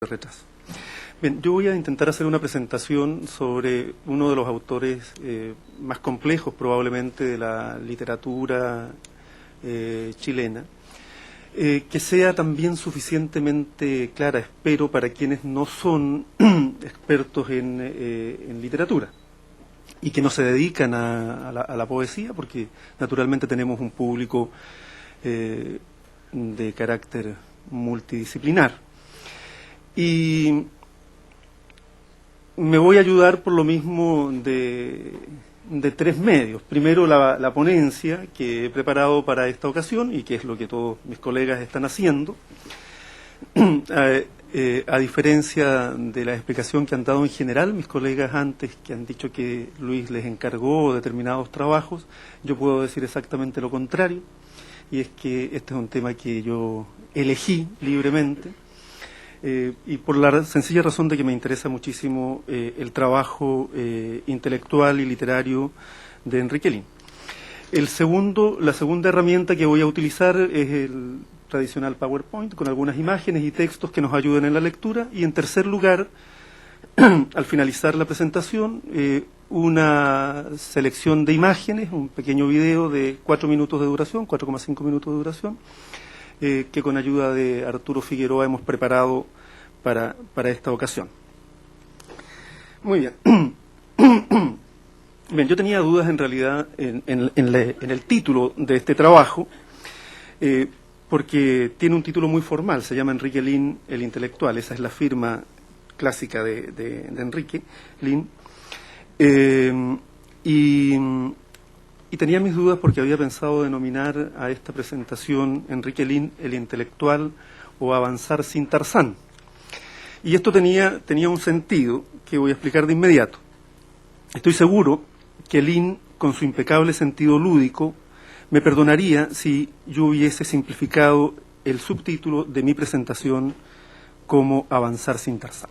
retraso. Bien, yo voy a intentar hacer una presentación sobre uno de los autores más complejos probablemente de la literatura chilena, que sea también suficientemente clara, espero, para quienes no son expertos en literatura y que no se dedican a la poesía, porque naturalmente tenemos un público de carácter multidisciplinar. Y me voy a ayudar por lo mismo de tres medios. Primero, la ponencia que he preparado para esta ocasión y que es lo que todos mis colegas están haciendo. A diferencia de la explicación que han dado en general mis colegas antes, que han dicho que Luis les encargó determinados trabajos, yo puedo decir exactamente lo contrario, y es que este es un tema que yo elegí libremente, y por la sencilla razón de que me interesa muchísimo el trabajo intelectual y literario de Enrique Lihn. La segunda herramienta que voy a utilizar es el tradicional PowerPoint, con algunas imágenes y textos que nos ayuden en la lectura, y en tercer lugar, al finalizar la presentación, una selección de imágenes, un pequeño video de 4 minutos de duración, 4,5 minutos de duración, que con ayuda de Arturo Figueroa hemos preparado para esta ocasión. Muy bien. Bien, yo tenía dudas en realidad en el título de este trabajo, porque tiene un título muy formal, se llama Enrique Lihn, el intelectual, esa es la firma clásica de Enrique Lihn, y tenía mis dudas porque había pensado denominar a esta presentación Enrique Lihn, el intelectual, o Avanzar sin Tarzán. Y esto tenía un sentido que voy a explicar de inmediato. Estoy seguro que Lihn, con su impecable sentido lúdico, me perdonaría si yo hubiese simplificado el subtítulo de mi presentación como Avanzar sin Tarzán.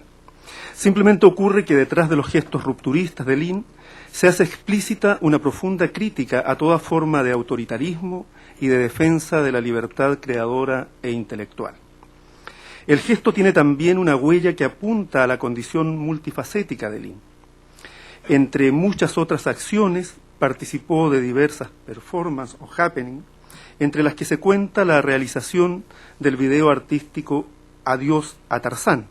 Simplemente ocurre que detrás de los gestos rupturistas de Lihn se hace explícita una profunda crítica a toda forma de autoritarismo y de defensa de la libertad creadora e intelectual. El gesto tiene también una huella que apunta a la condición multifacética de Lihn. Entre muchas otras acciones, participó de diversas performances o happening, entre las que se cuenta la realización del video artístico Adiós a Tarzán,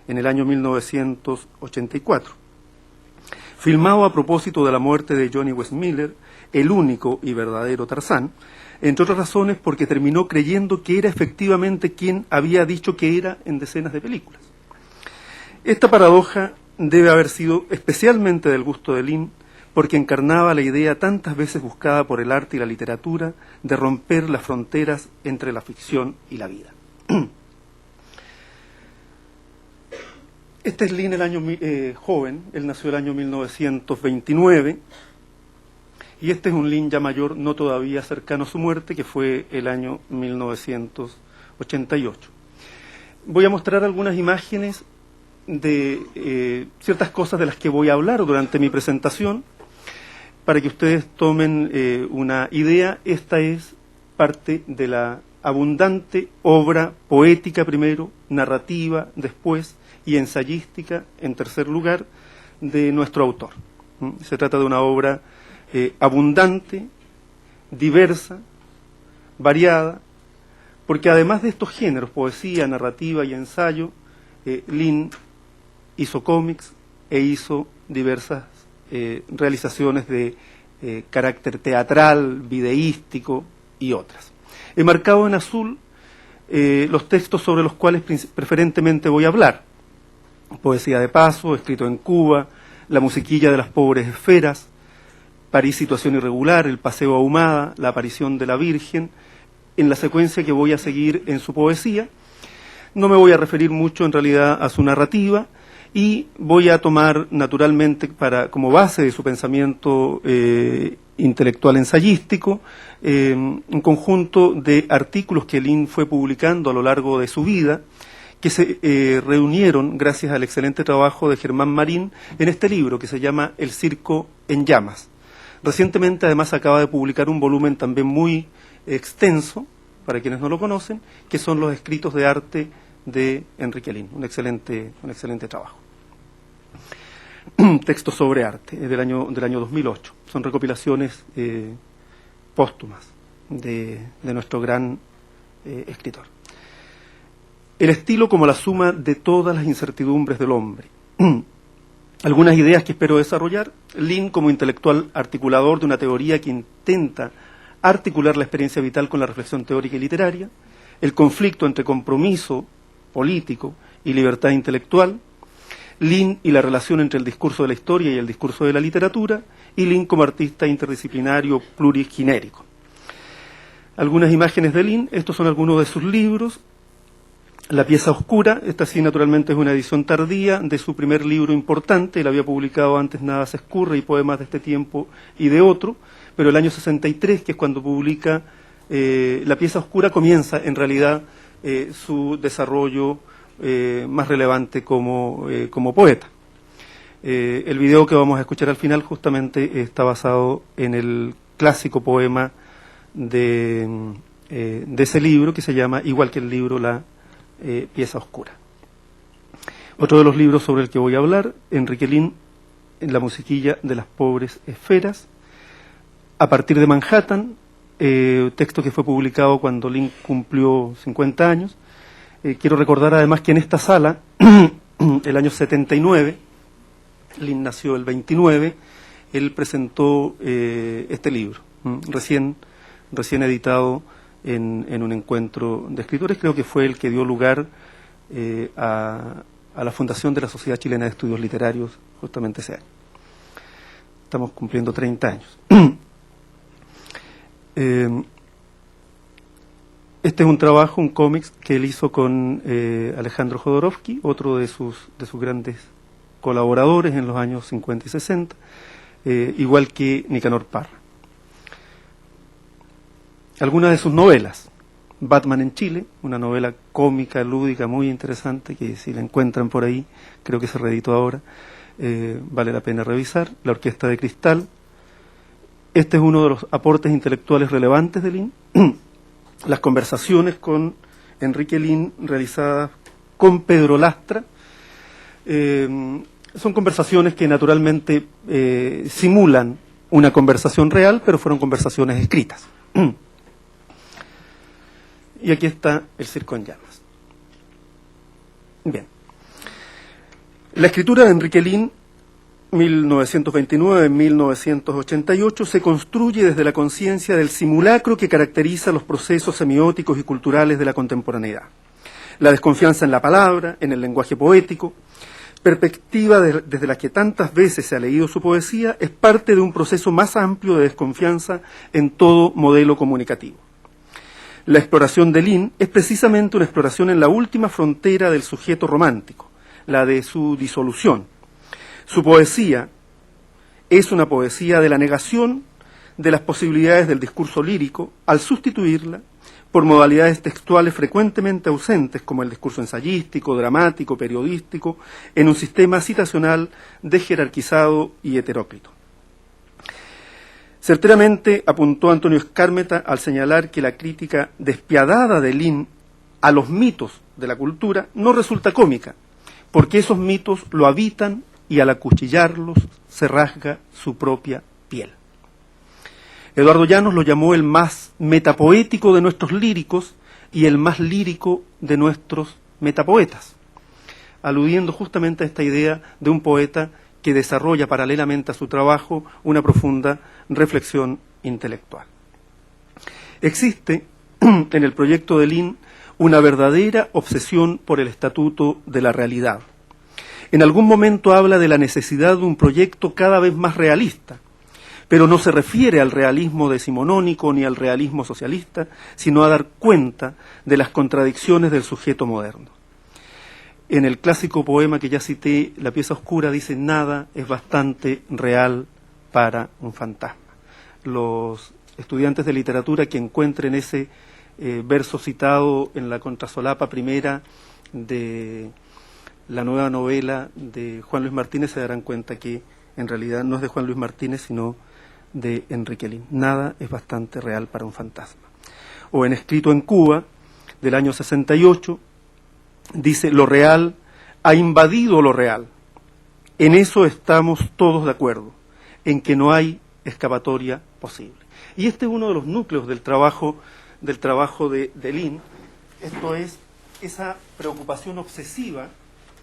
en el año 1984. Filmado a propósito de la muerte de Johnny Weissmuller, el único y verdadero Tarzán, entre otras razones porque terminó creyendo que era efectivamente quien había dicho que era en decenas de películas. Esta paradoja debe haber sido especialmente del gusto de Lihn, porque encarnaba la idea tantas veces buscada por el arte y la literatura de romper las fronteras entre la ficción y la vida. Este es Lihn el año joven, él nació el año 1929, y este es un Lihn ya mayor, no todavía cercano a su muerte, que fue el año 1988. Voy a mostrar algunas imágenes de ciertas cosas de las que voy a hablar durante mi presentación, para que ustedes tomen una idea. Esta es parte de la abundante obra poética primero, narrativa después y ensayística en tercer lugar de nuestro autor. Se trata de una obra abundante, diversa, variada, porque además de estos géneros, poesía, narrativa y ensayo, Lihn hizo cómics e hizo diversas realizaciones de carácter teatral, videístico y otras. He marcado en azul los textos sobre los cuales preferentemente voy a hablar. Poesía de paso, escrito en Cuba, La musiquilla de las pobres esferas, París, situación irregular, El paseo ahumada, La aparición de la Virgen, en la secuencia que voy a seguir en su poesía. No me voy a referir mucho en realidad a su narrativa, y voy a tomar naturalmente como base de su pensamiento intelectual ensayístico un conjunto de artículos que Lihn fue publicando a lo largo de su vida, que se reunieron gracias al excelente trabajo de Germán Marín en este libro que se llama El circo en llamas. Recientemente además acaba de publicar un volumen también muy extenso, para quienes no lo conocen, que son los escritos de arte de Enrique Lihn, un excelente trabajo. Textos sobre arte, del año 2008. Son recopilaciones póstumas de nuestro gran escritor. El estilo como la suma de todas las incertidumbres del hombre. Algunas ideas que espero desarrollar. Lihn como intelectual articulador de una teoría que intenta articular la experiencia vital con la reflexión teórica y literaria. El conflicto entre compromiso político y libertad intelectual. Lihn y la relación entre el discurso de la historia y el discurso de la literatura. Y Lihn como artista interdisciplinario plurigenérico. Algunas imágenes de Lihn. Estos son algunos de sus libros. La pieza oscura, esta sí naturalmente es una edición tardía de su primer libro importante. Él había publicado antes Nada se escurre y poemas de este tiempo y de otro, pero el año 63, que es cuando publica La pieza oscura, comienza en realidad su desarrollo más relevante como poeta. El video que vamos a escuchar al final justamente está basado en el clásico poema de ese libro, que se llama, igual que el libro, La pieza oscura. Otro de los libros sobre el que voy a hablar, Enrique Lihn, en La musiquilla de las pobres esferas, A partir de Manhattan, texto que fue publicado cuando Lihn cumplió 50 años. Quiero recordar además que en esta sala, el año 79, Lihn nació el 29, él presentó este libro, recién editado en un encuentro de escritores. Creo que fue el que dio lugar a la fundación de la Sociedad Chilena de Estudios Literarios justamente ese año. Estamos cumpliendo 30 años. Este es un trabajo, un cómic que él hizo con Alejandro Jodorowsky, otro de sus grandes colaboradores en los años 50 y 60, igual que Nicanor Parra. Algunas de sus novelas: Batman en Chile, una novela cómica, lúdica, muy interesante, que si la encuentran por ahí, creo que se reeditó ahora, vale la pena revisar. La Orquesta de Cristal. Este es uno de los aportes intelectuales relevantes de Lihn. Las conversaciones con Enrique Lihn realizadas con Pedro Lastra. Son conversaciones que naturalmente simulan una conversación real, pero fueron conversaciones escritas. Y aquí está El circo en llamas. Bien. La escritura de Enrique Lihn, 1929-1988, se construye desde la conciencia del simulacro que caracteriza los procesos semióticos y culturales de la contemporaneidad. La desconfianza en la palabra, en el lenguaje poético, perspectiva desde la que tantas veces se ha leído su poesía, es parte de un proceso más amplio de desconfianza en todo modelo comunicativo. La exploración de Lihn es precisamente una exploración en la última frontera del sujeto romántico, la de su disolución. Su poesía es una poesía de la negación de las posibilidades del discurso lírico al sustituirla por modalidades textuales frecuentemente ausentes, como el discurso ensayístico, dramático, periodístico, en un sistema citacional desjerarquizado y heteróclito. Certeramente apuntó Antonio Skármeta al señalar que la crítica despiadada de Lihn a los mitos de la cultura no resulta cómica, porque esos mitos lo habitan y al acuchillarlos se rasga su propia piel. Eduardo Llanos lo llamó el más metapoético de nuestros líricos y el más lírico de nuestros metapoetas, aludiendo justamente a esta idea de un poeta que desarrolla paralelamente a su trabajo una profunda reflexión intelectual. Existe en el proyecto de Lihn una verdadera obsesión por el estatuto de la realidad. En algún momento habla de la necesidad de un proyecto cada vez más realista, pero no se refiere al realismo decimonónico ni al realismo socialista, sino a dar cuenta de las contradicciones del sujeto moderno. En el clásico poema que ya cité, La pieza oscura, dice: nada es bastante real para un fantasma. Los estudiantes de literatura que encuentren ese verso citado en la contrasolapa primera de la nueva novela de Juan Luis Martínez se darán cuenta que en realidad no es de Juan Luis Martínez, sino de Enrique Lihn. Nada es bastante real para un fantasma. O en Escrito en Cuba, del año 68, dice: lo real ha invadido lo real. En eso estamos todos de acuerdo, en que no hay escapatoria posible. Y este es uno de los núcleos del trabajo de Lin. Esto es esa preocupación obsesiva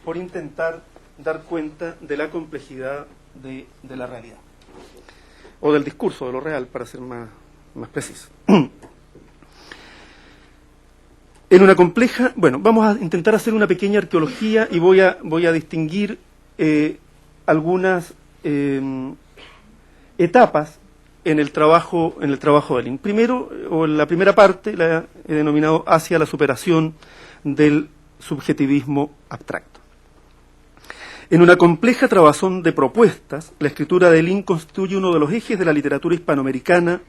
por intentar dar cuenta de la complejidad de la realidad, o del discurso de lo real, para ser más preciso. En una compleja, bueno, vamos a intentar hacer una pequeña arqueología y voy a distinguir algunas etapas en el trabajo de Lin. Primero, o en la primera parte, la he denominado hacia la superación del subjetivismo abstracto. En una compleja trabazón de propuestas, la escritura de Lin constituye uno de los ejes de la literatura hispanoamericana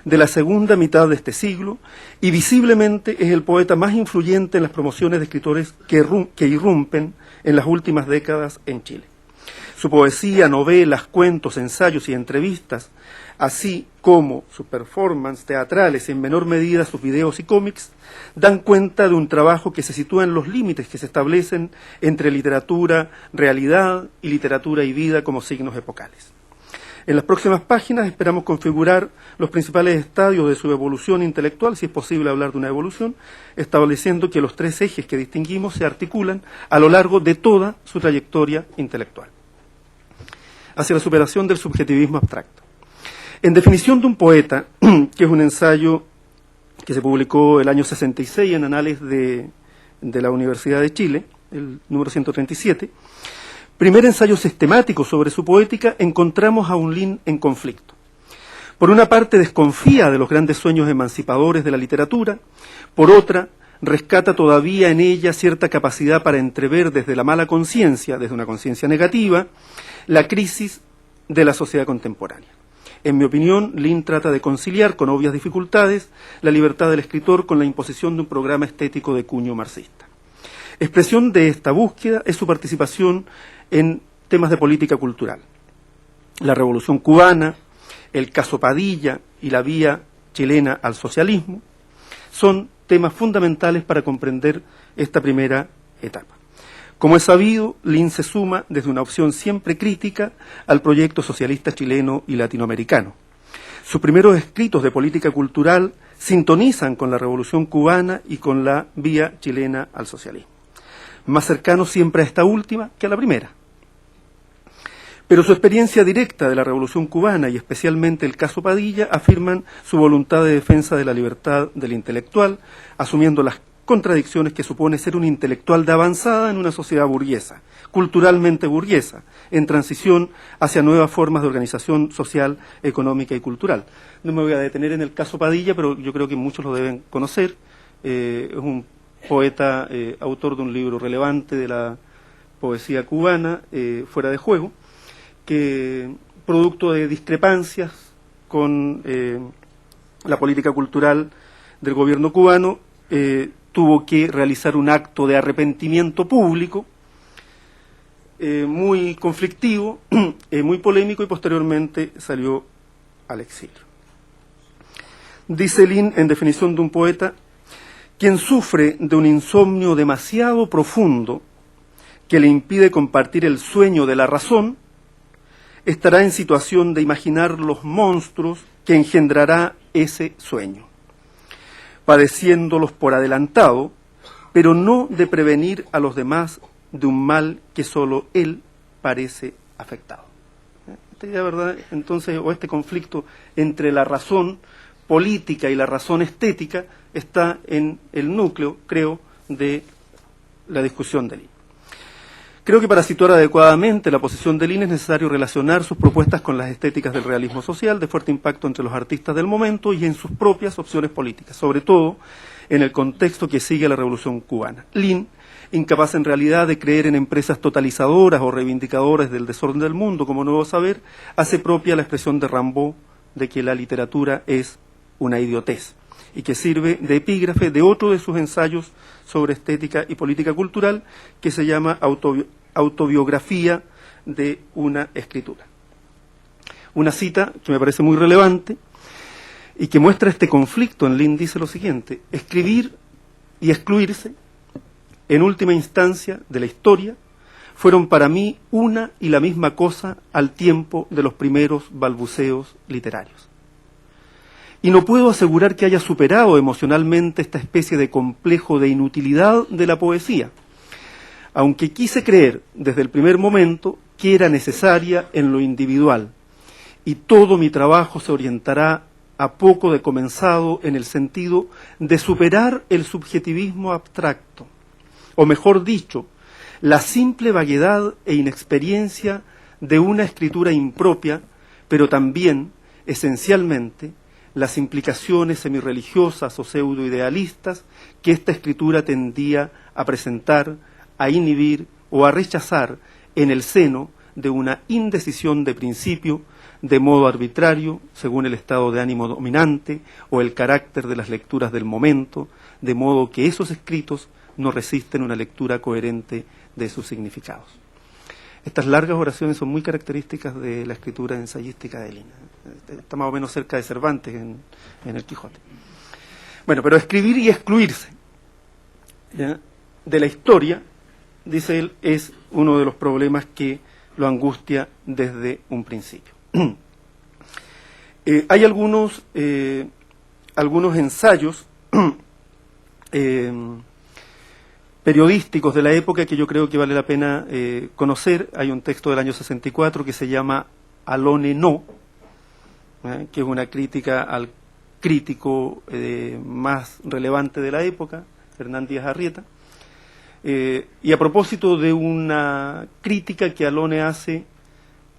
de la segunda mitad de este siglo y visiblemente es el poeta más influyente en las promociones de escritores que irrumpen en las últimas décadas en Chile. Su poesía, novelas, cuentos, ensayos y entrevistas, así como sus performances teatrales y en menor medida sus videos y cómics, dan cuenta de un trabajo que se sitúa en los límites que se establecen entre literatura, realidad y literatura y vida como signos epocales. En las próximas páginas esperamos configurar los principales estadios de su evolución intelectual, si es posible hablar de una evolución, estableciendo que los tres ejes que distinguimos se articulan a lo largo de toda su trayectoria intelectual. Hacia la superación del subjetivismo abstracto. En definición de un poeta, que es un ensayo que se publicó el año 66 en Anales de la Universidad de Chile, el número 137, primer ensayo sistemático sobre su poética, encontramos a un Lin en conflicto. Por una parte desconfía de los grandes sueños emancipadores de la literatura, por otra rescata todavía en ella cierta capacidad para entrever desde la mala conciencia, desde una conciencia negativa, la crisis de la sociedad contemporánea. En mi opinión, Lin trata de conciliar con obvias dificultades la libertad del escritor con la imposición de un programa estético de cuño marxista. Expresión de esta búsqueda es su participación en temas de política cultural. La Revolución Cubana, el caso Padilla y la vía chilena al socialismo son temas fundamentales para comprender esta primera etapa. Como es sabido, Lin se suma desde una opción siempre crítica al proyecto socialista chileno y latinoamericano. Sus primeros escritos de política cultural sintonizan con la Revolución Cubana y con la vía chilena al socialismo, más cercano siempre a esta última que a la primera. Pero su experiencia directa de la Revolución Cubana y especialmente el caso Padilla afirman su voluntad de defensa de la libertad del intelectual, asumiendo las contradicciones que supone ser un intelectual de avanzada en una sociedad burguesa, culturalmente burguesa, en transición hacia nuevas formas de organización social, económica y cultural. No me voy a detener en el caso Padilla, pero yo creo que muchos lo deben conocer. Es un poeta, autor de un libro relevante de la poesía cubana, Fuera de Juego, que producto de discrepancias con la política cultural del gobierno cubano, tuvo que realizar un acto de arrepentimiento público muy conflictivo, muy polémico, y posteriormente salió al exilio. Dice Lin, en definición de un poeta: quien sufre de un insomnio demasiado profundo que le impide compartir el sueño de la razón, estará en situación de imaginar los monstruos que engendrará ese sueño, padeciéndolos por adelantado, pero no de prevenir a los demás de un mal que solo él parece afectado. Esta idea, ¿verdad? Entonces, o este conflicto entre la razón política y la razón estética está en el núcleo, creo, de la discusión de Lin. Creo que para situar adecuadamente la posición de Lin es necesario relacionar sus propuestas con las estéticas del realismo social, de fuerte impacto entre los artistas del momento y en sus propias opciones políticas, sobre todo en el contexto que sigue a la Revolución Cubana. Lin, incapaz en realidad de creer en empresas totalizadoras o reivindicadoras del desorden del mundo como nuevo saber, hace propia la expresión de Rimbaud de que la literatura es una idiotez, y que sirve de epígrafe de otro de sus ensayos sobre estética y política cultural, que se llama Autobiografía de una escritura. Una cita que me parece muy relevante y que muestra este conflicto. En Lin dice lo siguiente: escribir y excluirse en última instancia, de la historia, fueron para mí una y la misma cosa al tiempo de los primeros balbuceos literarios. Y no puedo asegurar que haya superado emocionalmente esta especie de complejo de inutilidad de la poesía, aunque quise creer desde el primer momento que era necesaria en lo individual, y todo mi trabajo se orientará a poco de comenzado en el sentido de superar el subjetivismo abstracto, o mejor dicho, la simple vaguedad e inexperiencia de una escritura impropia, pero también, esencialmente, las implicaciones semirreligiosas o pseudoidealistas que esta escritura tendía a presentar, a inhibir o a rechazar en el seno de una indecisión de principio, de modo arbitrario, según el estado de ánimo dominante o el carácter de las lecturas del momento, de modo que esos escritos no resisten una lectura coherente de sus significados. Estas largas oraciones son muy características de la escritura ensayística de Lin. Está más o menos cerca de Cervantes en el Quijote. Bueno, pero escribir y excluirse, ¿ya?, de la historia, dice él, es uno de los problemas que lo angustia desde un principio. Hay algunos ensayos periodísticos de la época que yo creo que vale la pena conocer. Hay un texto del año 64 que se llama Alone No, que es una crítica al crítico más relevante de la época, Hernán Díaz Arrieta, y a propósito de una crítica que Alone hace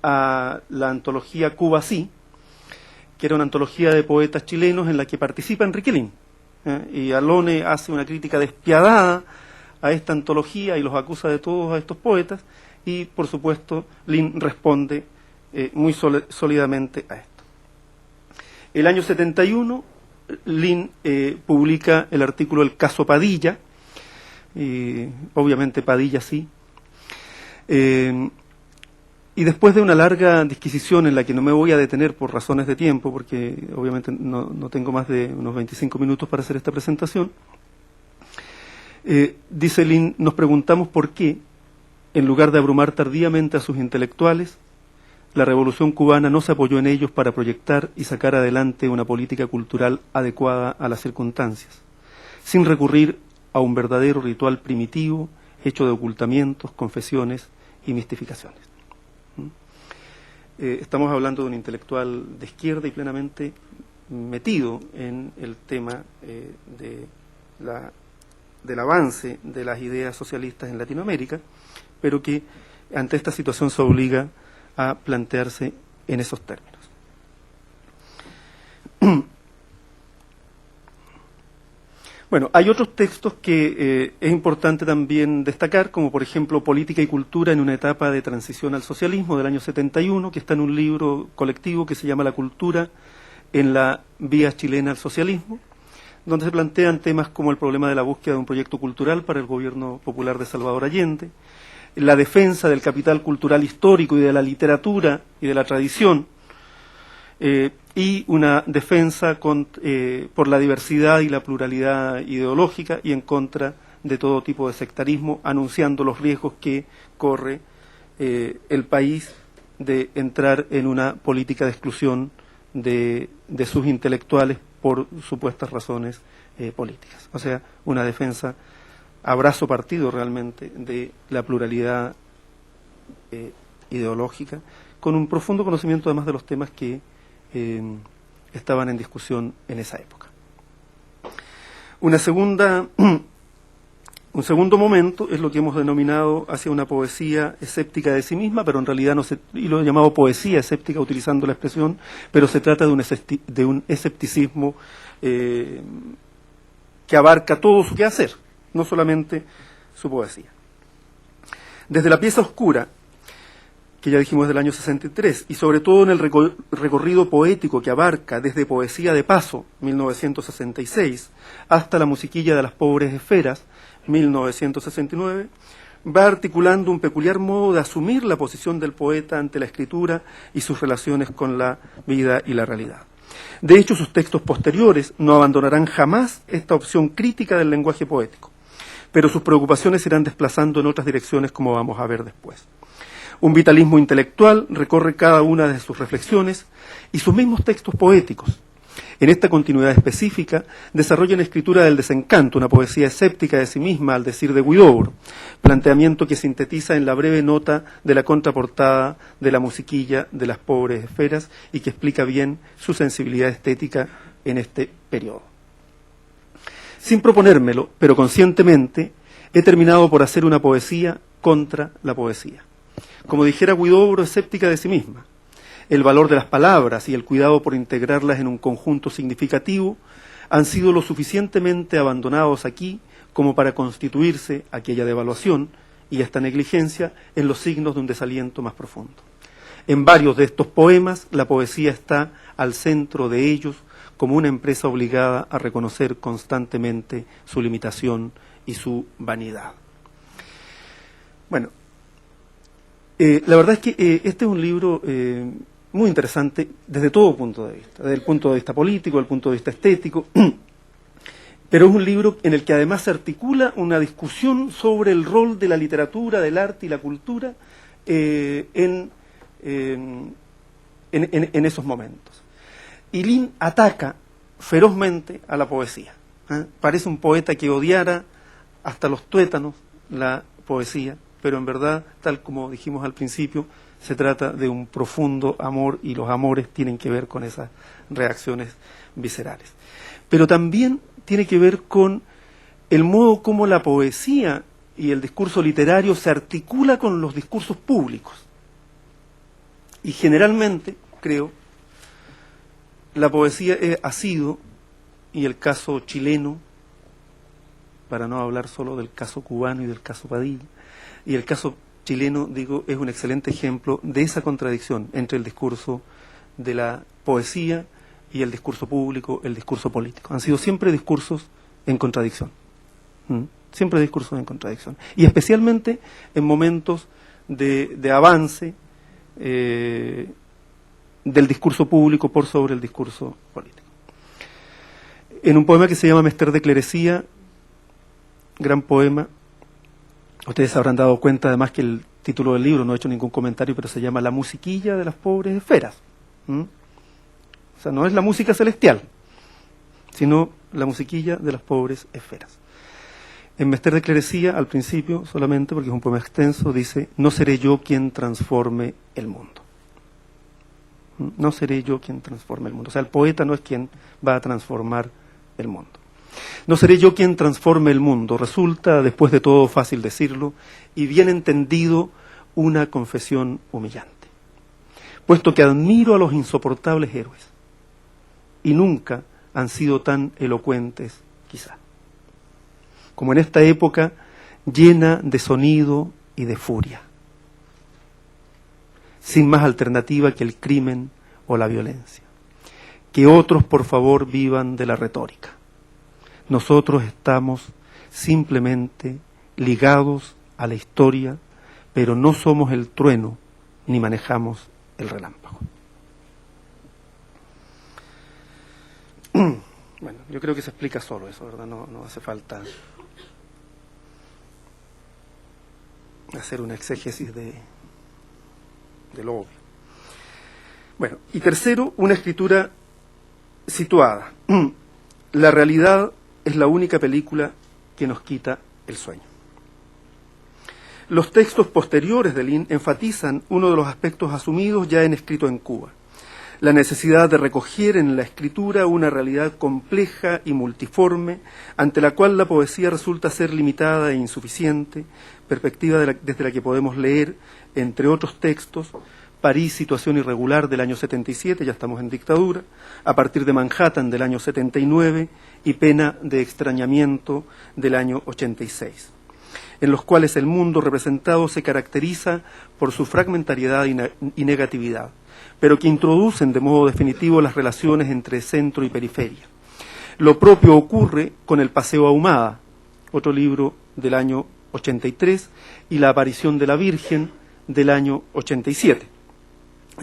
a la antología Cuba Sí, que era una antología de poetas chilenos en la que participa Enrique Lin, y Alone hace una crítica despiadada a esta antología y los acusa de todos a estos poetas, y por supuesto Lin responde muy sólidamente a esto. El año 71 Lin publica el artículo El caso Padilla, obviamente Padilla sí, y después de una larga disquisición en la que no me voy a detener por razones de tiempo, porque obviamente no tengo más de unos 25 minutos para hacer esta presentación, dice Lin, nos preguntamos por qué, en lugar de abrumar tardíamente a sus intelectuales, la revolución cubana no se apoyó en ellos para proyectar y sacar adelante una política cultural adecuada a las circunstancias, sin recurrir a un verdadero ritual primitivo, hecho de ocultamientos, confesiones y mistificaciones. Estamos hablando de un intelectual de izquierda y plenamente metido en el tema del avance de las ideas socialistas en Latinoamérica, pero que ante esta situación se obliga a plantearse en esos términos. Bueno, hay otros textos que es importante también destacar, como por ejemplo Política y Cultura en una etapa de transición al socialismo del año 71, que está en un libro colectivo que se llama La Cultura en la vía chilena al socialismo, donde se plantean temas como el problema de la búsqueda de un proyecto cultural para el gobierno popular de Salvador Allende, la defensa del capital cultural histórico y de la literatura y de la tradición, y una defensa por la diversidad y la pluralidad ideológica y en contra de todo tipo de sectarismo, anunciando los riesgos que corre el país de entrar en una política de exclusión de sus intelectuales por supuestas razones políticas. O sea, una defensa a brazo partido realmente de la pluralidad ideológica, con un profundo conocimiento además de los temas que estaban en discusión en esa época. Un segundo momento es lo que hemos denominado hacia una poesía escéptica de sí misma, pero en realidad y lo he llamado poesía escéptica utilizando la expresión, pero se trata de un escepticismo que abarca todo su quehacer, no solamente su poesía. Desde la pieza oscura, que ya dijimos del año 63, y sobre todo en el recorrido poético que abarca desde Poesía de Paso, 1966, hasta La musiquilla de las pobres esferas, 1969, va articulando un peculiar modo de asumir la posición del poeta ante la escritura y sus relaciones con la vida y la realidad. De hecho, sus textos posteriores no abandonarán jamás esta opción crítica del lenguaje poético, pero sus preocupaciones se irán desplazando en otras direcciones, como vamos a ver después. Un vitalismo intelectual recorre cada una de sus reflexiones y sus mismos textos poéticos. En esta continuidad específica, desarrolla una escritura del desencanto, una poesía escéptica de sí misma, al decir de Huidobro, planteamiento que sintetiza en la breve nota de la contraportada de la musiquilla de las pobres esferas y que explica bien su sensibilidad estética en este periodo. Sin proponérmelo, pero conscientemente, he terminado por hacer una poesía contra la poesía. Como dijera Huidobro, escéptica de sí misma. El valor de las palabras y el cuidado por integrarlas en un conjunto significativo han sido lo suficientemente abandonados aquí como para constituirse aquella devaluación y esta negligencia en los signos de un desaliento más profundo. En varios de estos poemas, la poesía está al centro de ellos como una empresa obligada a reconocer constantemente su limitación y su vanidad. Bueno, la verdad es que este es un libro muy interesante desde todo punto de vista, desde el punto de vista político, desde el punto de vista estético, pero es un libro en el que además se articula una discusión sobre el rol de la literatura, del arte y la cultura en esos momentos. Y Lin ataca ferozmente a la poesía. Parece un poeta que odiara hasta los tuétanos la poesía, pero en verdad, tal como dijimos al principio, se trata de un profundo amor y los amores tienen que ver con esas reacciones viscerales. Pero también tiene que ver con el modo como la poesía y el discurso literario se articula con los discursos públicos. Y generalmente, creo, la poesía ha sido, y el caso chileno, para no hablar solo del caso cubano y del caso Padilla, y el caso chileno, digo, es un excelente ejemplo de esa contradicción entre el discurso de la poesía y el discurso público, el discurso político. Han sido siempre discursos en contradicción. Siempre discursos en contradicción. Y especialmente en momentos de avance del discurso público por sobre el discurso político. En un poema que se llama Mester de Clerecía, gran poema, ustedes habrán dado cuenta además que el título del libro, no he hecho ningún comentario, pero se llama La musiquilla de las pobres esferas. O sea, no es la música celestial, sino la musiquilla de las pobres esferas. En Mester de Clerecía, al principio, solamente porque es un poema extenso, dice: no seré yo quien transforme el mundo. No seré yo quien transforme el mundo. O sea, el poeta no es quien va a transformar el mundo. No seré yo quien transforme el mundo. Resulta, después de todo, fácil decirlo, y bien entendido, una confesión humillante. Puesto que admiro a los insoportables héroes, y nunca han sido tan elocuentes, quizá, como en esta época llena de sonido y de furia, sin más alternativa que el crimen o la violencia. Que otros, por favor, vivan de la retórica. Nosotros estamos simplemente ligados a la historia, pero no somos el trueno ni manejamos el relámpago. Bueno, yo creo que se explica solo eso, ¿verdad? No hace falta hacer una exégesis de lo obvio. Bueno, y tercero, una escritura situada. La realidad es la única película que nos quita el sueño. Los textos posteriores de Lin enfatizan uno de los aspectos asumidos ya en Escrito en Cuba: la necesidad de recoger en la escritura una realidad compleja y multiforme, ante la cual la poesía resulta ser limitada e insuficiente, perspectiva desde la que podemos leer, entre otros textos, París, situación irregular, del año 77, ya estamos en dictadura, A partir de Manhattan, del año 79, y Pena de extrañamiento, del año 86, en los cuales el mundo representado se caracteriza por su fragmentariedad y negatividad, pero que introducen de modo definitivo las relaciones entre centro y periferia. Lo propio ocurre con El paseo Ahumada, otro libro del año 83, y La aparición de la Virgen, del año 87.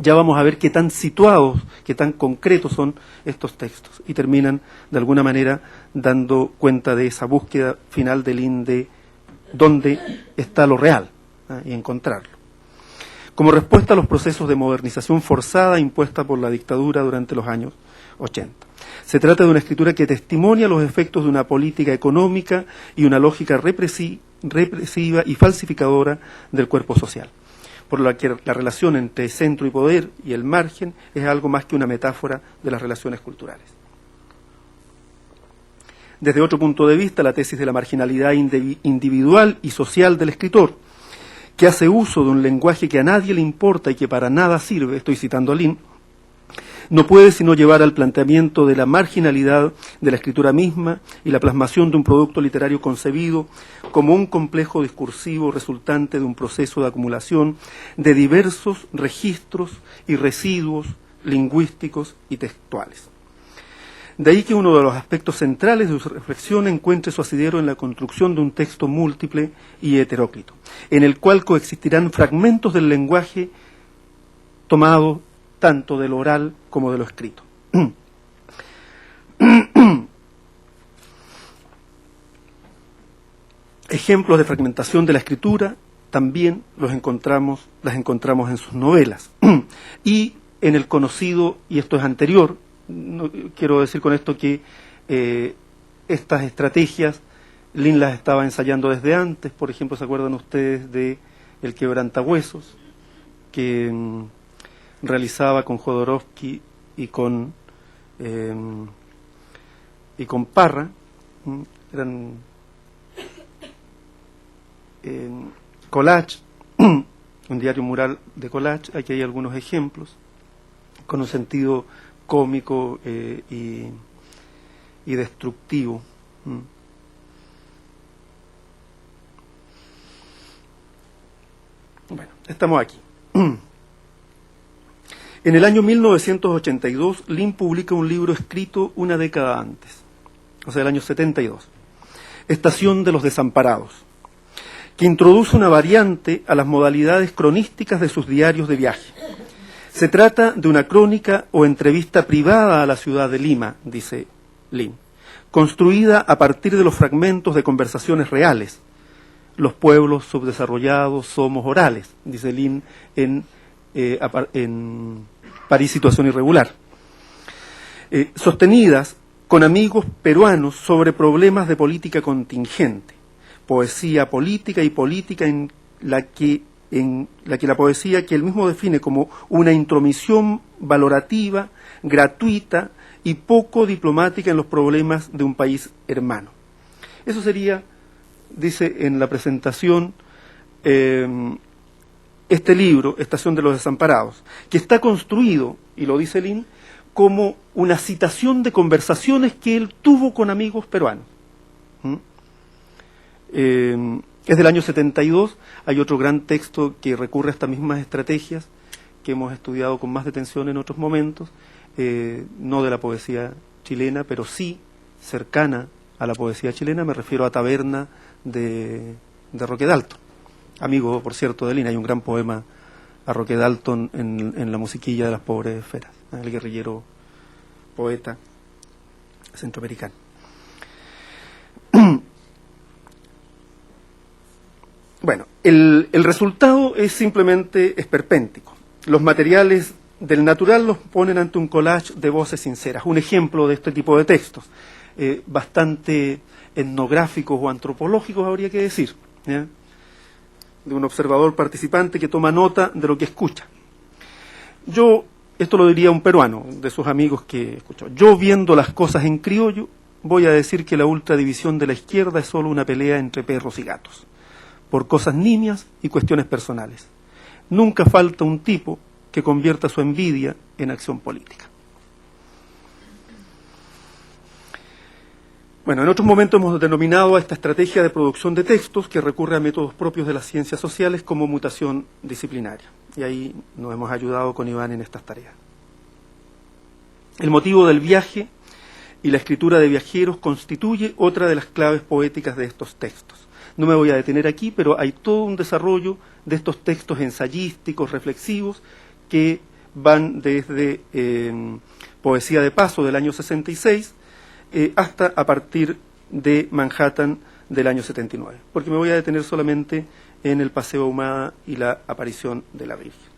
Ya vamos a ver qué tan situados, qué tan concretos son estos textos, y terminan de alguna manera dando cuenta de esa búsqueda final de Lin de dónde está lo real, y encontrarlo. Como respuesta a los procesos de modernización forzada impuesta por la dictadura durante los años 80. Se trata de una escritura que testimonia los efectos de una política económica y una lógica represiva y falsificadora del cuerpo social, por lo que la relación entre centro y poder y el margen es algo más que una metáfora de las relaciones culturales. Desde otro punto de vista, la tesis de la marginalidad individual y social del escritor, que hace uso de un lenguaje que a nadie le importa y que para nada sirve, estoy citando a Lin, no puede sino llevar al planteamiento de la marginalidad de la escritura misma y la plasmación de un producto literario concebido como un complejo discursivo resultante de un proceso de acumulación de diversos registros y residuos lingüísticos y textuales. De ahí que uno de los aspectos centrales de su reflexión encuentre su asidero en la construcción de un texto múltiple y heteróclito, en el cual coexistirán fragmentos del lenguaje tomados tanto de lo oral como de lo escrito. Ejemplos de fragmentación de la escritura también las encontramos en sus novelas. Y en el conocido, y esto es anterior, no, quiero decir con esto que estas estrategias Lin las estaba ensayando desde antes. Por ejemplo, ¿se acuerdan ustedes de El quebrantahuesos? Que realizaba con Jodorowsky y con Parra. Eran collage, un diario mural de collage. Aquí hay algunos ejemplos con un sentido cómico y destructivo. Bueno, estamos aquí. En el año 1982, Lin publica un libro escrito una década antes, o sea, el año 72, Estación de los Desamparados, que introduce una variante a las modalidades cronísticas de sus diarios de viaje. Se trata de una crónica o entrevista privada a la ciudad de Lima, dice Lin, construida a partir de los fragmentos de conversaciones reales. Los pueblos subdesarrollados somos orales, dice Lin en París, situación irregular, sostenidas con amigos peruanos sobre problemas de política contingente, poesía política y política en la que la poesía, que él mismo define como una intromisión valorativa, gratuita y poco diplomática en los problemas de un país hermano. Eso sería, dice en la presentación, este libro, Estación de los Desamparados, que está construido, y lo dice Lin, como una citación de conversaciones que él tuvo con amigos peruanos. Es del año 72, hay otro gran texto que recurre a estas mismas estrategias que hemos estudiado con más detención en otros momentos, no de la poesía chilena, pero sí cercana a la poesía chilena, me refiero a Taberna de Roque Dalton. Amigo, por cierto, de Lin, hay un gran poema a Roque Dalton en la musiquilla de las pobres esferas, el guerrillero poeta centroamericano. Bueno, el resultado es simplemente esperpéntico. Los materiales del natural los ponen ante un collage de voces sinceras. Un ejemplo de este tipo de textos, bastante etnográficos o antropológicos, habría que decir, ¿ya? De un observador participante que toma nota de lo que escucha. Esto lo diría un peruano, de sus amigos que escuchó. Yo, viendo las cosas en criollo, voy a decir que la ultradivisión de la izquierda es solo una pelea entre perros y gatos, por cosas nimias y cuestiones personales. Nunca falta un tipo que convierta su envidia en acción política. Bueno, en otros momentos hemos denominado a esta estrategia de producción de textos que recurre a métodos propios de las ciencias sociales como mutación disciplinaria. Y ahí nos hemos ayudado con Iván en estas tareas. El motivo del viaje y la escritura de viajeros constituye otra de las claves poéticas de estos textos. No me voy a detener aquí, pero hay todo un desarrollo de estos textos ensayísticos, reflexivos, que van desde Poesía de Paso del año 66 hasta a partir de Manhattan del año 79, porque me voy a detener solamente en el Paseo Ahumada y la aparición de la Virgen.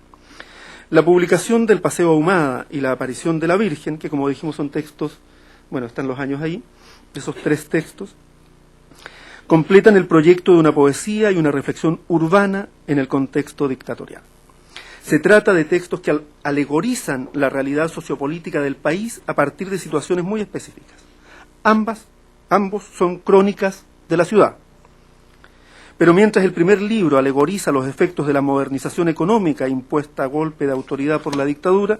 La publicación del Paseo Ahumada y la aparición de la Virgen, que como dijimos son textos, bueno, están los años ahí, esos 3 textos, completan el proyecto de una poesía y una reflexión urbana en el contexto dictatorial. Se trata de textos que alegorizan la realidad sociopolítica del país a partir de situaciones muy específicas. Ambos son crónicas de la ciudad. Pero mientras el primer libro alegoriza los efectos de la modernización económica impuesta a golpe de autoridad por la dictadura,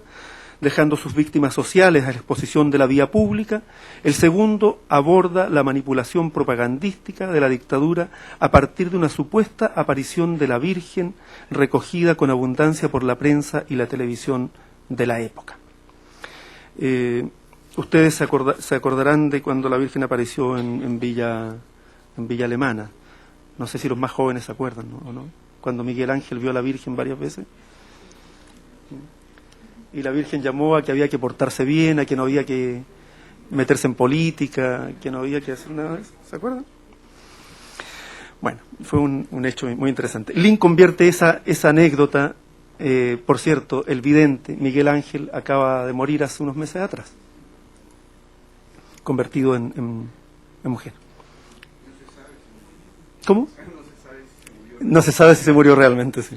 dejando sus víctimas sociales a la exposición de la vía pública, el segundo aborda la manipulación propagandística de la dictadura a partir de una supuesta aparición de la Virgen recogida con abundancia por la prensa y la televisión de la época. Ustedes se acordarán de cuando la Virgen apareció en Villa Alemana. No sé si los más jóvenes se acuerdan, ¿no? Cuando Miguel Ángel vio a la Virgen varias veces. Y la Virgen llamó a que había que portarse bien, a que no había que meterse en política, que no había que hacer nada de eso. ¿Se acuerdan? Bueno, fue un hecho muy interesante. Lin convierte esa anécdota, por cierto, el vidente Miguel Ángel acaba de morir hace unos meses atrás, convertido en mujer. ¿Cómo? No se sabe si se murió realmente, sí.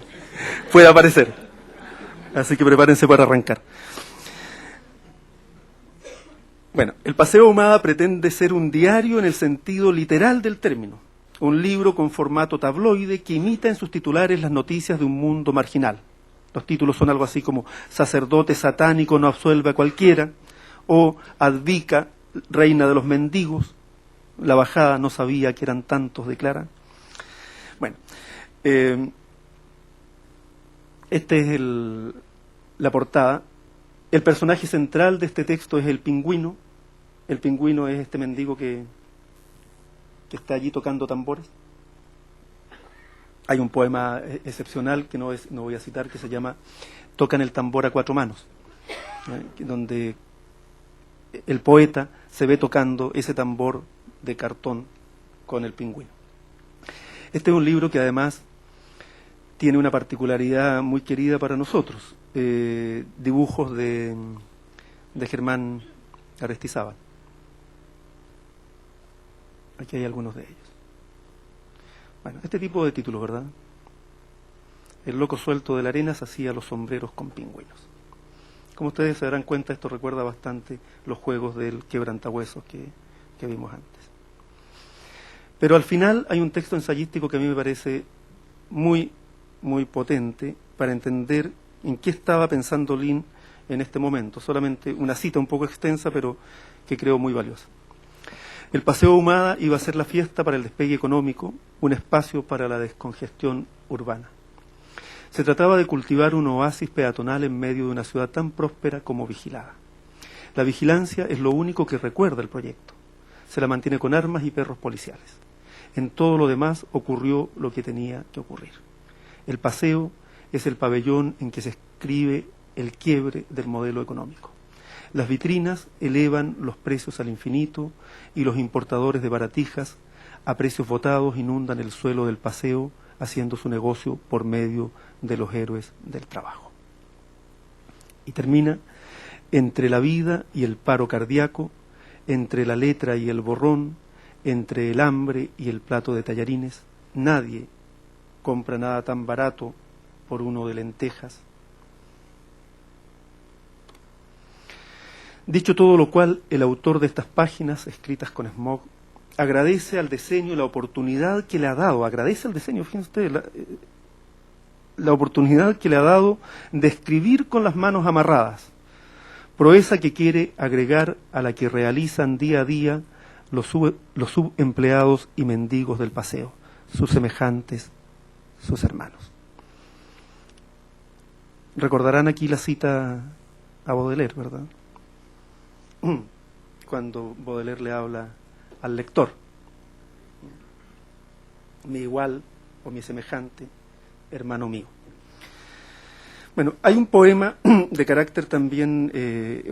Puede aparecer. Así que prepárense para arrancar. Bueno, el Paseo Ahumada pretende ser un diario en el sentido literal del término, un libro con formato tabloide que imita en sus titulares las noticias de un mundo marginal. Los títulos son algo así como Sacerdote satánico no absuelve a cualquiera, o Advica, reina de los mendigos, la bajada no sabía que eran tantos, declara. Bueno, esta es la portada. El personaje central de este texto es el pingüino. El pingüino es este mendigo que está allí tocando tambores. Hay un poema excepcional que no voy a citar, que se llama Tocan el tambor a 4 manos, donde el poeta se ve tocando ese tambor de cartón con el pingüino. Este es un libro que además tiene una particularidad muy querida para nosotros, dibujos de Germán Aristizábal. Aquí hay algunos de ellos. Bueno, este tipo de títulos, ¿verdad? El loco suelto de la arena se hacía los sombreros con pingüinos. Como ustedes se darán cuenta, esto recuerda bastante los juegos del quebrantahuesos que vimos antes. Pero al final hay un texto ensayístico que a mí me parece muy, muy potente para entender en qué estaba pensando Lin en este momento. Solamente una cita un poco extensa, pero que creo muy valiosa. El Paseo Ahumada iba a ser la fiesta para el despegue económico, un espacio para la descongestión urbana. Se trataba de cultivar un oasis peatonal en medio de una ciudad tan próspera como vigilada. La vigilancia es lo único que recuerda el proyecto. Se la mantiene con armas y perros policiales. En todo lo demás ocurrió lo que tenía que ocurrir. El paseo es el pabellón en que se escribe el quiebre del modelo económico. Las vitrinas elevan los precios al infinito y los importadores de baratijas a precios votados inundan el suelo del paseo haciendo su negocio por medio de los héroes del trabajo. Y termina: entre la vida y el paro cardíaco, entre la letra y el borrón, entre el hambre y el plato de tallarines, nadie compra nada tan barato por uno de lentejas. Dicho todo lo cual, el autor de estas páginas, escritas con smog, agradece al diseño la oportunidad que le ha dado, fíjense ustedes, la oportunidad que le ha dado de escribir con las manos amarradas, proeza que quiere agregar a la que realizan día a día los subempleados y mendigos del paseo, sus semejantes, sus hermanos. Recordarán aquí la cita a Baudelaire, ¿verdad? Cuando Baudelaire le habla al lector: mi igual o mi semejante, hermano mío. Bueno, hay un poema de carácter también,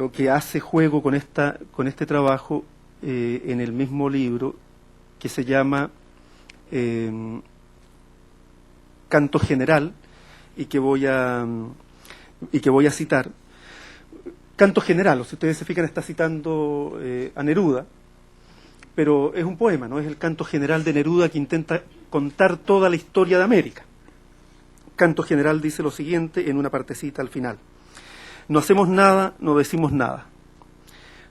o que hace juego con este trabajo en el mismo libro, que se llama canto general y que voy a citar. Canto general, si ustedes se fijan, está citando a Neruda, pero es un poema, ¿no? Es el canto general de Neruda que intenta contar toda la historia de América. Canto general dice lo siguiente en una partecita al final: no hacemos nada, no decimos nada.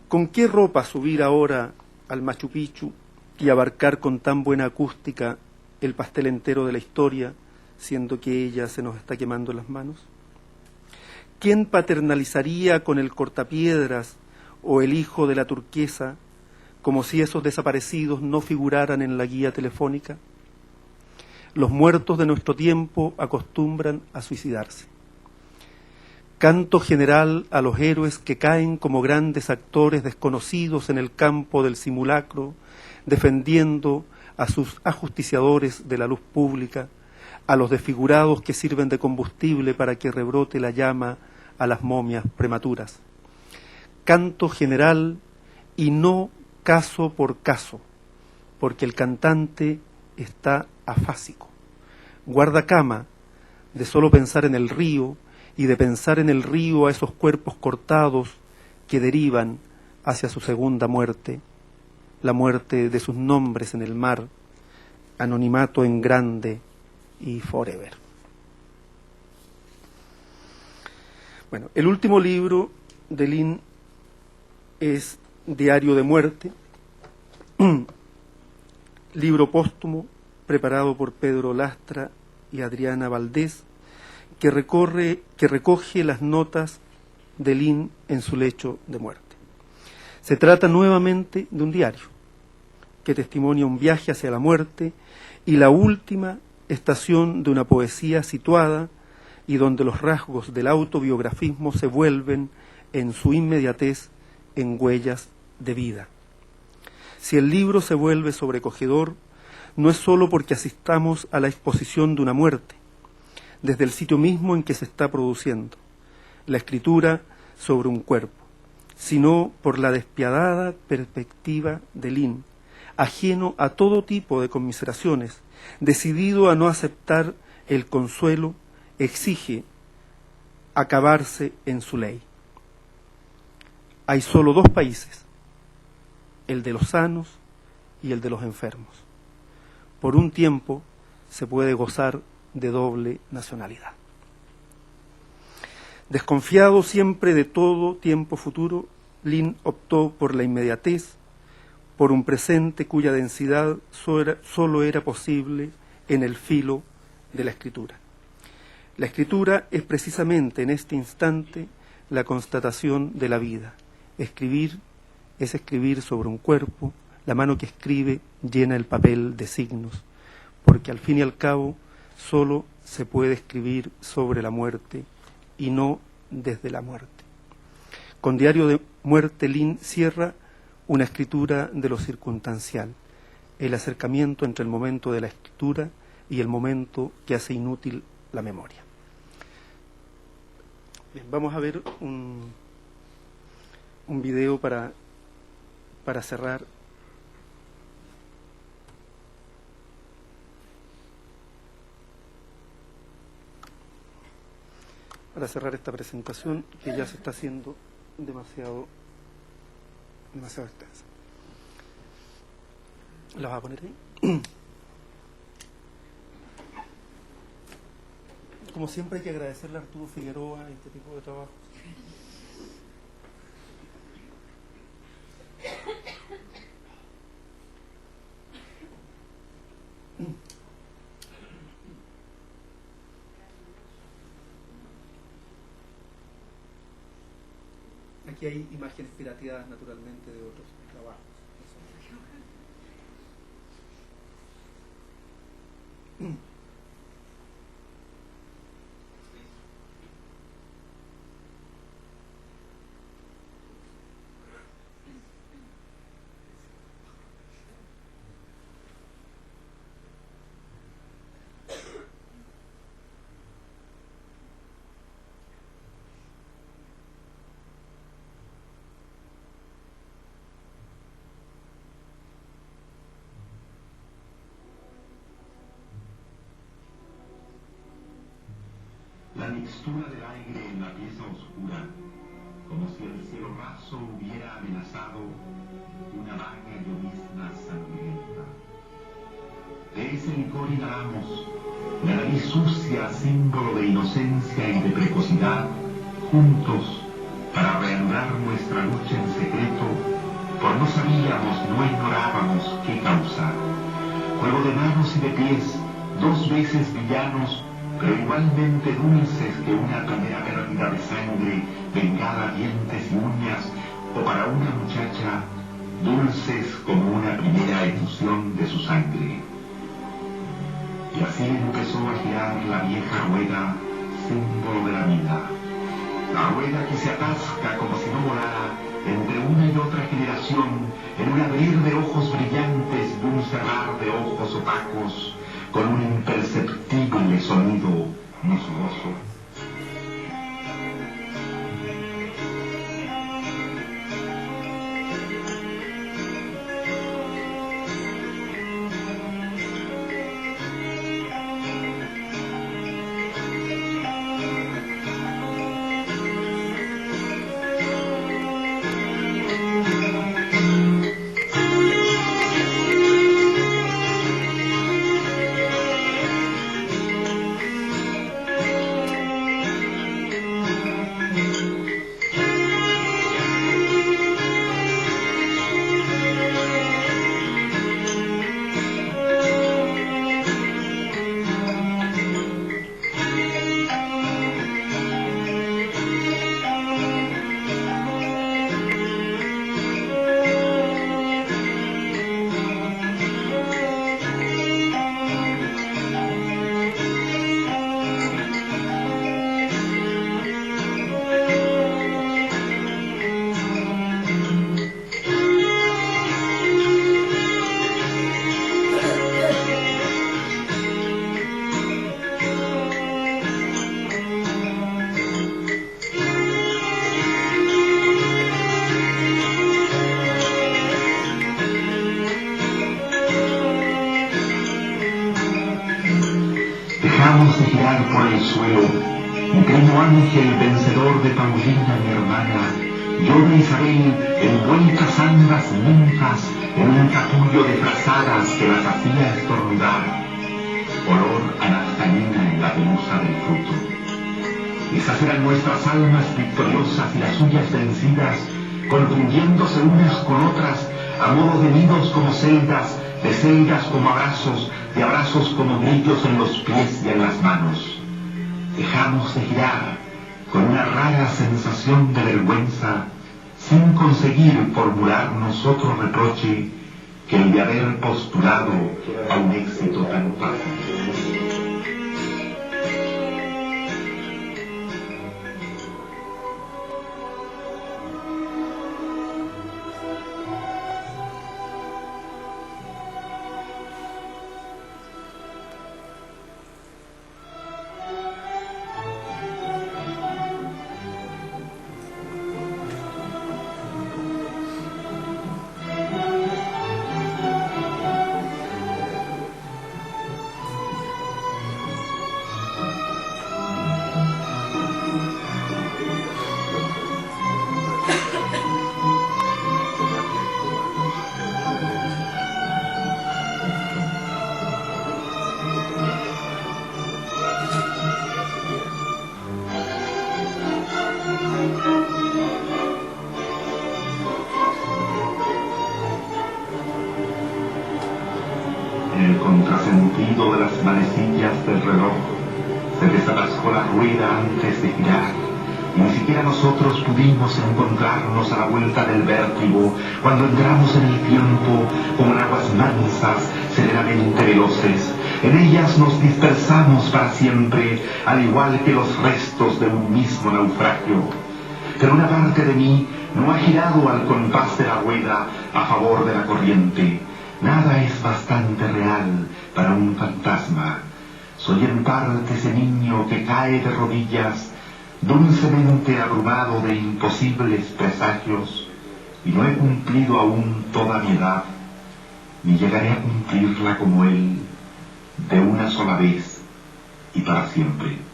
¿Con qué ropa subir ahora al Machu Picchu y abarcar con tan buena acústica el pastel entero de la historia, siendo que ella se nos está quemando en las manos? ¿Quién paternalizaría con el cortapiedras o el hijo de la turquesa como si esos desaparecidos no figuraran en la guía telefónica? Los muertos de nuestro tiempo acostumbran a suicidarse. Canto general a los héroes que caen como grandes actores desconocidos en el campo del simulacro, defendiendo a sus ajusticiadores de la luz pública, a los desfigurados que sirven de combustible para que rebrote la llama a las momias prematuras. Canto general y no caso por caso, porque el cantante está afásico. Guarda cama de solo pensar en el río y de pensar en el río a esos cuerpos cortados que derivan hacia su segunda muerte, la muerte de sus nombres en el mar, anonimato en grande y forever. Bueno, el último libro de Lin es Diario de Muerte, libro póstumo preparado por Pedro Lastra y Adriana Valdés, que recoge las notas de Lin en su lecho de muerte. Se trata nuevamente de un diario que testimonia un viaje hacia la muerte y la última estación de una poesía situada y donde los rasgos del autobiografismo se vuelven en su inmediatez en huellas de vida. Si el libro se vuelve sobrecogedor, no es sólo porque asistamos a la exposición de una muerte, desde el sitio mismo en que se está produciendo, la escritura sobre un cuerpo, sino por la despiadada perspectiva de Lin, ajeno a todo tipo de conmiseraciones, decidido a no aceptar el consuelo, exige acabarse en su ley. Hay solo dos países, el de los sanos y el de los enfermos. Por un tiempo se puede gozar de doble nacionalidad. Desconfiado siempre de todo tiempo futuro, Lin optó por la inmediatez, por un presente cuya densidad solo era posible en el filo de la escritura. La escritura es precisamente en este instante la constatación de la vida. Escribir es escribir sobre un cuerpo, la mano que escribe llena el papel de signos, porque al fin y al cabo solo se puede escribir sobre la muerte y no desde la muerte. Con Diario de Muerte, Lin cierra una escritura de lo circunstancial, el acercamiento entre el momento de la escritura y el momento que hace inútil la memoria. Bien, vamos a ver un video para cerrar. Para cerrar esta presentación, que ya se está haciendo demasiado extensa. ¿La vas a poner ahí? Como siempre hay que agradecerle a Arturo Figueroa este tipo de trabajo. Aquí hay imágenes pirateadas naturalmente de otros trabajos. mixtura del aire en la pieza oscura, como si el cielo raso hubiera amenazado una vaga llovizna sangrienta. De ese licor inhalamos, la nariz sucia, símbolo de inocencia y de precocidad, juntos para reanudar nuestra lucha en secreto, por no sabíamos, no ignorábamos qué causar. Juego de manos y de pies, dos veces villanos, pero igualmente dulces que una primera pérdida de sangre, vengada a dientes y uñas, o para una muchacha, dulces como una primera efusión de su sangre. Y así empezó a girar la vieja rueda, símbolo de la vida. La rueda que se atasca como si no volara entre una y otra generación, en un abrir de ojos brillantes y un cerrar de ojos opacos, con un imperceptible sonido musgoso. Dejamos de girar por el suelo, mi pequeño ángel vencedor de Paulina, mi hermana, yo de Isabel, envueltas ambas ninfas en un capullo de frazadas que las hacía estornudar, olor a naftalina en la pelusa del fruto. Esas eran nuestras almas victoriosas y las suyas vencidas, confundiéndose unas con otras, a modo de nidos como celdas, de celdas como abrazos, de abrazos como brillos en los pies y en las manos. Dejamos de girar con una rara sensación de vergüenza, sin conseguir formularnos otro reproche que el de haber postulado a un éxito tan fácil. En el contrasentido de las manecillas del reloj se desatascó la rueda antes de girar, y ni siquiera nosotros pudimos encontrarnos a la vuelta del vértigo cuando entramos en el tiempo como en aguas mansas, serenamente veloces. En ellas nos dispersamos para siempre, al igual que los restos de un mismo naufragio. Pero una parte de mí no ha girado al compás de la rueda a favor de la corriente. Nada es bastante real para un fantasma. Soy en parte ese niño que cae de rodillas, dulcemente abrumado de imposibles presagios, y no he cumplido aún toda mi edad, ni llegaré a cumplirla como él, de una sola vez y para siempre.